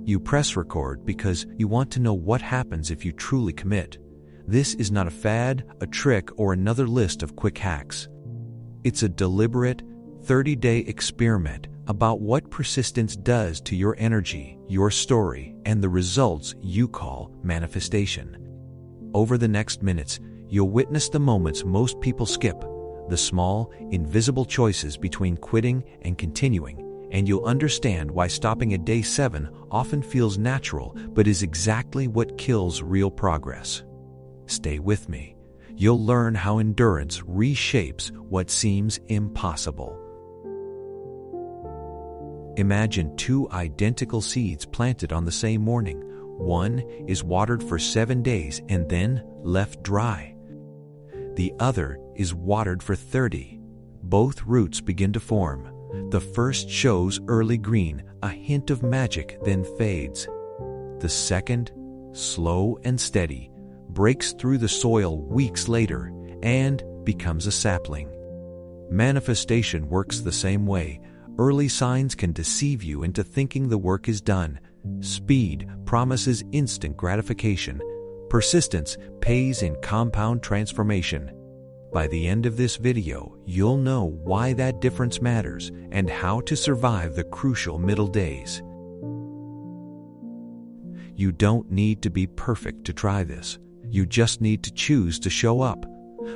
You press record because you want to know what happens if you truly commit. This is not a fad, a trick, or another list of quick hacks. It's a deliberate, 30-day experiment about what persistence does to your energy, your story, and the results you call manifestation. Over the next minutes, you'll witness the moments most people skip, the small, invisible choices between quitting and continuing, and you'll understand why stopping at day 7 often feels natural but is exactly what kills real progress. Stay with me. You'll learn how endurance reshapes what seems impossible. Imagine 2 identical seeds planted on the same morning. One is watered for 7 days and then left dry. The other is watered for 30. Both roots begin to form. The first shows early green, a hint of magic, then fades. The second, slow and steady, breaks through the soil weeks later and becomes a sapling. Manifestation works the same way. Early signs can deceive you into thinking the work is done. Speed promises instant gratification. Persistence pays in compound transformation. By the end of this video, you'll know why that difference matters and how to survive the crucial middle days. You don't need to be perfect to try this. You just need to choose to show up.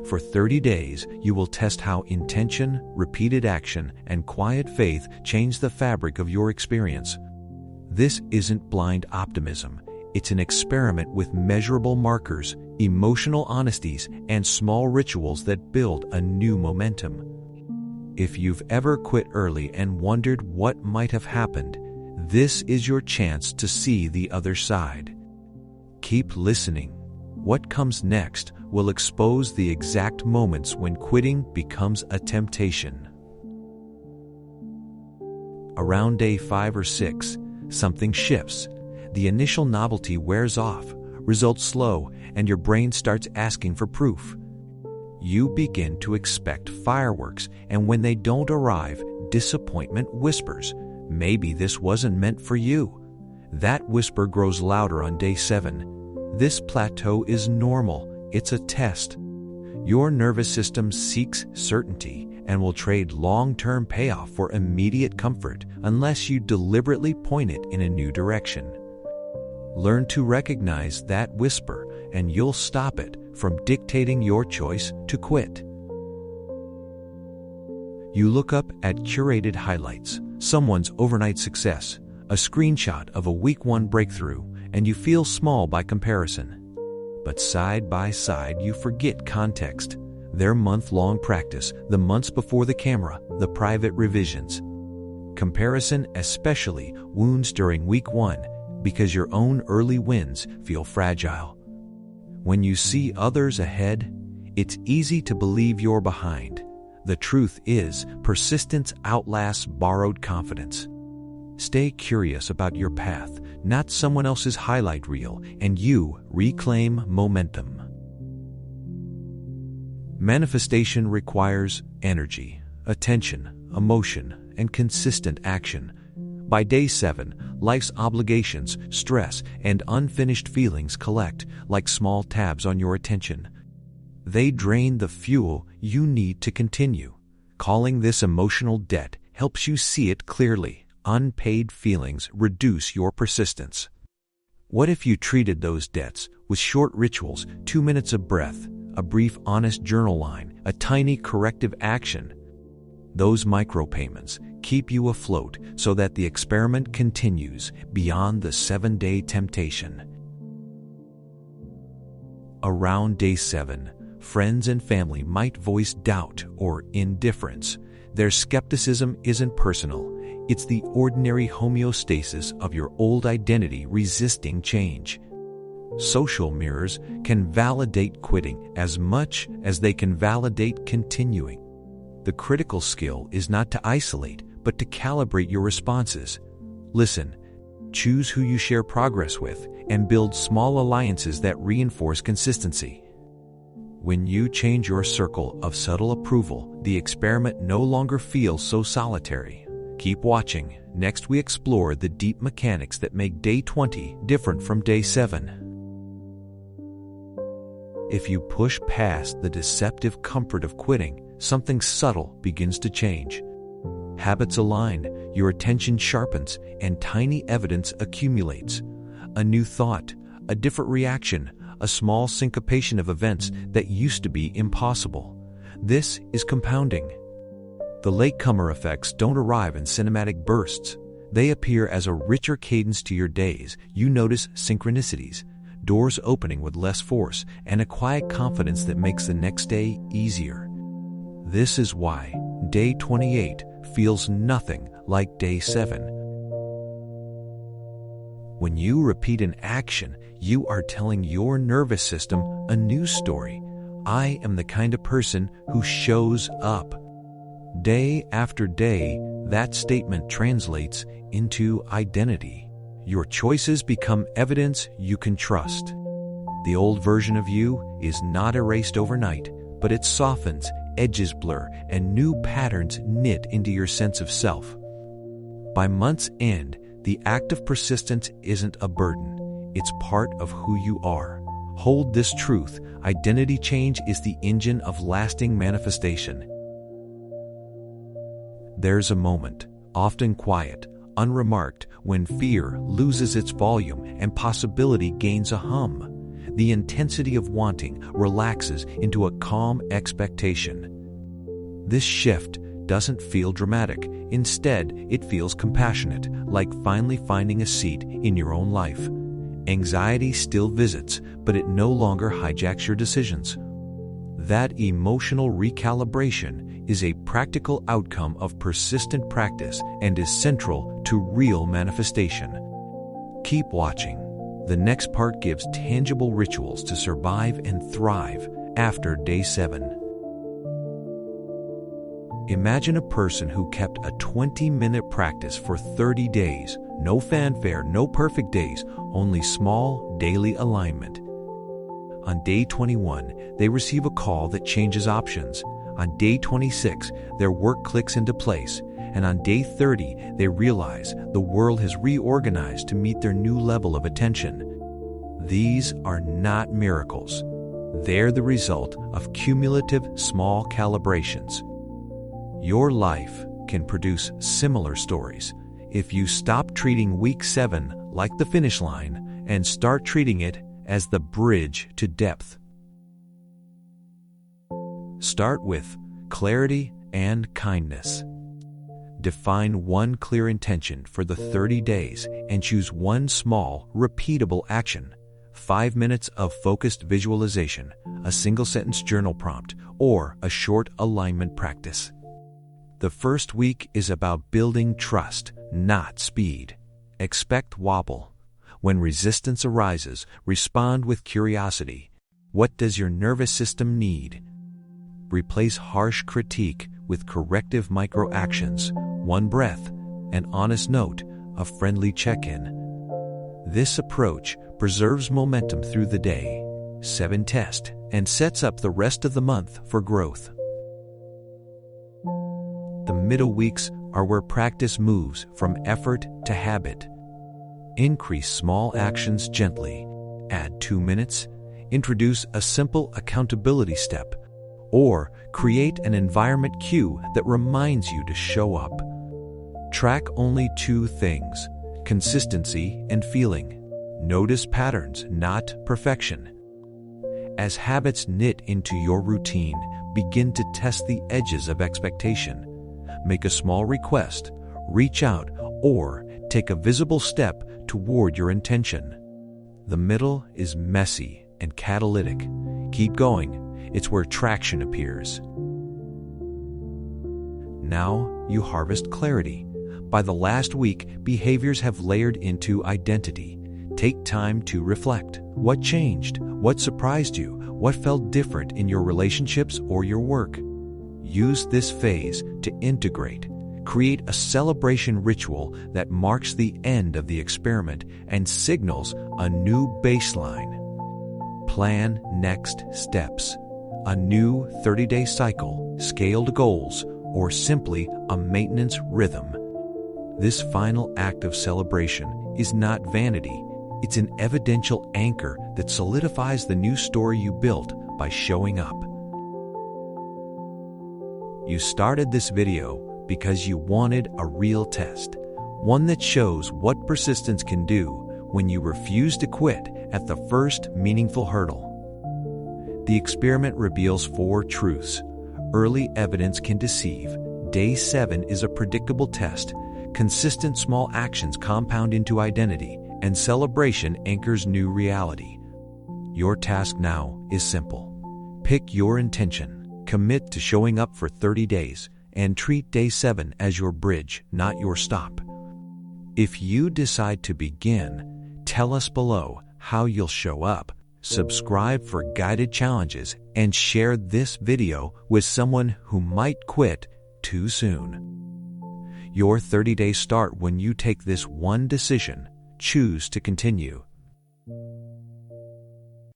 For 30 days, you will test how intention, repeated action, and quiet faith change the fabric of your experience. This isn't blind optimism. It's an experiment with measurable markers, emotional honesties, and small rituals that build a new momentum. If you've ever quit early and wondered what might have happened, this is your chance to see the other side. Keep listening. What comes next will expose the exact moments when quitting becomes a temptation. Around day 5 or 6, something shifts. The initial novelty wears off, results slow, and your brain starts asking for proof. You begin to expect fireworks, and when they don't arrive, disappointment whispers, "Maybe this wasn't meant for you." That whisper grows louder on day 7. This plateau is normal. It's a test. Your nervous system seeks certainty and will trade long-term payoff for immediate comfort unless you deliberately point it in a new direction. Learn to recognize that whisper, and you'll stop it from dictating your choice to quit. You look up at curated highlights, someone's overnight success, a screenshot of a week 1 breakthrough, and you feel small by comparison. But side by side, you forget context. Their month-long practice, the months before the camera, the private revisions. Comparison especially wounds during week 1 because your own early wins feel fragile. When you see others ahead, it's easy to believe you're behind. The truth is, persistence outlasts borrowed confidence. Stay curious about your path, not someone else's highlight reel, and you reclaim momentum. Manifestation requires energy, attention, emotion, and consistent action. By day 7, life's obligations, stress, and unfinished feelings collect like small tabs on your attention. They drain the fuel you need to continue. Calling this emotional debt helps you see it clearly. Unpaid feelings reduce your persistence. What if you treated those debts with short rituals, 2 minutes of breath, a brief honest journal line, a tiny corrective action? Those micropayments keep you afloat so that the experiment continues beyond the 7-day temptation. Around day 7, friends and family might voice doubt or indifference. Their skepticism isn't personal. It's the ordinary homeostasis of your old identity resisting change. Social mirrors can validate quitting as much as they can validate continuing. The critical skill is not to isolate, but to calibrate your responses. Listen, choose who you share progress with, and build small alliances that reinforce consistency. When you change your circle of subtle approval, the experiment no longer feels so solitary. Keep watching. Next, we explore the deep mechanics that make day 20 different from day 7. If you push past the deceptive comfort of quitting, something subtle begins to change. Habits align, your attention sharpens, and tiny evidence accumulates. A new thought, a different reaction, a small syncopation of events that used to be impossible. This is compounding. The latecomer effects don't arrive in cinematic bursts. They appear as a richer cadence to your days. You notice synchronicities, doors opening with less force, and a quiet confidence that makes the next day easier. This is why day 28 feels nothing like day 7. When you repeat an action, you are telling your nervous system a new story. I am the kind of person who shows up. Day after day, that statement translates into identity. Your choices become evidence you can trust. The old version of you is not erased overnight, but it softens, edges blur, and new patterns knit into your sense of self. By month's end, the act of persistence isn't a burden. It's part of who you are. Hold this truth: identity change is the engine of lasting manifestation. There's a moment, often quiet, unremarked, when fear loses its volume and possibility gains a hum. The intensity of wanting relaxes into a calm expectation. This shift doesn't feel dramatic. Instead, it feels compassionate, like finally finding a seat in your own life. Anxiety still visits, but it no longer hijacks your decisions. That emotional recalibration is a practical outcome of persistent practice and is central to real manifestation. Keep watching. The next part gives tangible rituals to survive and thrive after day 7. Imagine a person who kept a 20-minute practice for 30 days. No fanfare, no perfect days, only small daily alignment. On day 21, they receive a call that changes options. On day 26, their work clicks into place. And on day 30, they realize the world has reorganized to meet their new level of attention. These are not miracles. They're the result of cumulative small calibrations. Your life can produce similar stories if you stop treating week 7 like the finish line and start treating it as the bridge to depth. Start with clarity and kindness. Define one clear intention for the 30 days and choose one small, repeatable action. 5 minutes of focused visualization, a single-sentence journal prompt, or a short alignment practice. The first week is about building trust, not speed. Expect wobble. When resistance arises, respond with curiosity. What does your nervous system need? Replace harsh critique with corrective micro-actions, one breath, an honest note, a friendly check-in. This approach preserves momentum through the day, 7 test, and sets up the rest of the month for growth. The middle weeks are where practice moves from effort to habit. Increase small actions gently. Add 2 minutes. Introduce a simple accountability step. Or create an environment cue that reminds you to show up. Track only 2 things: consistency and feeling. Notice patterns, not perfection. As habits knit into your routine, begin to test the edges of expectation. Make a small request, reach out, or take a visible step toward your intention. The middle is messy and catalytic. Keep going. It's where traction appears. Now you harvest clarity. By the last week, behaviors have layered into identity. Take time to reflect. What changed? What surprised you? What felt different in your relationships or your work? Use this phase to integrate. Create a celebration ritual that marks the end of the experiment and signals a new baseline. Plan next steps. A new 30-day cycle, scaled goals, or simply a maintenance rhythm. This final act of celebration is not vanity, it's an evidential anchor that solidifies the new story you built by showing up. You started this video because you wanted a real test, one that shows what persistence can do when you refuse to quit at the first meaningful hurdle. The experiment reveals 4 truths. Early evidence can deceive. Day 7 is a predictable test. Consistent small actions compound into identity, and celebration anchors new reality. Your task now is simple. Pick your intention, commit to showing up for 30 days, and treat day 7 as your bridge, not your stop. If you decide to begin, tell us below how you'll show up, subscribe for guided challenges, and share this video with someone who might quit too soon. Your 30 days start when you take this one decision: choose to continue.